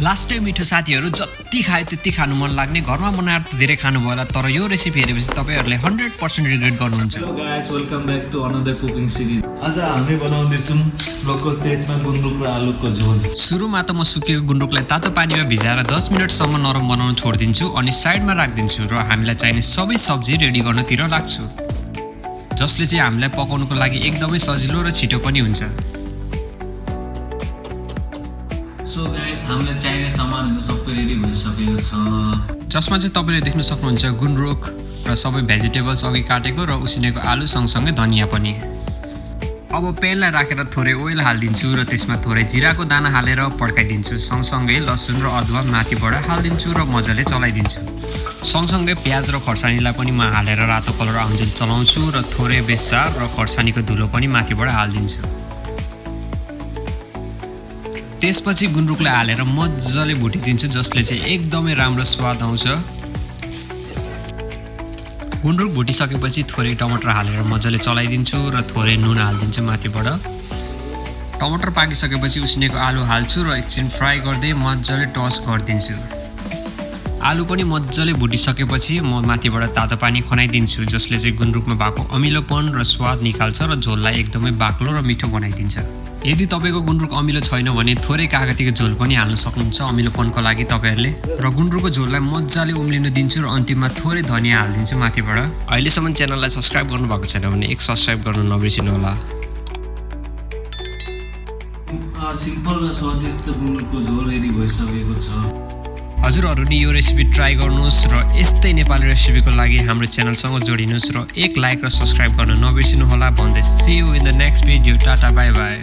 लास्टै मिठो साथीहरु जति खाए त्यति खानु मन लाग्ने घरमा बनाएर त धेरै खानु भयो होला तर यो रेसिपी हेरेपछि तपाईहरुले 100% रिग्रेट गर्नुहुन्छ। Hello guys, welcome back to another cooking series. आज हामी बनाउँदै छौं लोकल टेस्टमा गुन्द्रुक र आलुको झोल। सुरुमा त म सुकेको गुन्द्रुकलाई तातो पानीमा भिजाएर 10 मिनेटसम्म नरम बनाउन छोड्दिन्छु अनि साइडमा राख्दिन्छु र हामीलाई चाहिने सबै सब्जी रेडी गर्नतिर लाग्छु, जसले चाहिँ हामीलाई पकाउनको लागि एकदमै सजिलो र छिटो पनि हुन्छ। सो गाइस, हामीलाई चाहिने सामानहरु सबै रेडी भइसकेको छ, जसमा चाहिँ तपाईले देख्न सक्नुहुन्छ गुन्द्रुक र सबै भेजिटेबल्स अघि काटेको र उसिनेको आलु सँगसँगै धनिया पनि। अब प्यानलाई राखेर थोरै ओइल हाल्दिन्छु र त्यसमा थोरै जिराको दाना हालेर पड्काइदिन्छु। सँगसँगै लसुन र अदुवा माथिबाट हाल्दिन्छु र मजाले चलाइदिन्छु। सँगसँगै प्याज र खर्सानीलाई पनि म हालेर रातो कलर आउँदै चलाउँछु र थोरै बेसार र खर्सानीको धुलो पनि माथिबाट हाल्दिन्छु। त्यसपछि गुन्द्रुकलाई हालेर मजाले भुटिदिन्छु, जसले चाहिँ एकदमै राम्रो स्वाद आउँछ। गुन्द्रुक भुटिसकेपछि थोरै टमाटर हालेर मजाले चलाइदिन्छु र थोरै नुन हाल्दिन्छु माथिबाट। टमाटर पाकिसकेपछि उसिनेको आलु हाल्छु र एकछिन फ्राई गर्दै मजाले टस गरिदिन्छु। आलु पनि मजाले भुटिसकेपछि म माथिबाट तातो पानी खनाइदिन्छु, जसले चाहिँ गुन्द्रुकमा भएको अमिलोपन र स्वाद निकाल्छ र झोललाई एकदमै बाक्लो र मिठो बनाइदिन्छ। यदि तपाईको गुन्द्रुक अमिलो छैन भने थोरै कागतीको झोल पनि हाल्न सक्नुहुन्छ अमिलोपनको लागि तपाईहरुले। र गुन्द्रुकको झोललाई मजाले उम्लिन दिन्छु र अन्तिममा थोरै धनिया हाल्दिन्छु माथिबाट। अहिलेसम्म च्यानललाई सब्स्क्राइब गर्नुभएको छैन भने एक सब्स्क्राइब गर्न नबिर्सिनु होला। सिम्पल र स्वादिष्ट गुन्द्रुकको झोल रेडी भइसकेको छ। हजुरहरु नि यो रेसिपी ट्राई गर्नुस् र यस्तै नेपाली रेसिपीको लागि हाम्रो च्यानलसँग जोडिनुस् र एक लाइक र सब्स्क्राइब गर्न नबिर्सिनु होला भन्दै see you in the next video. Tata bye by.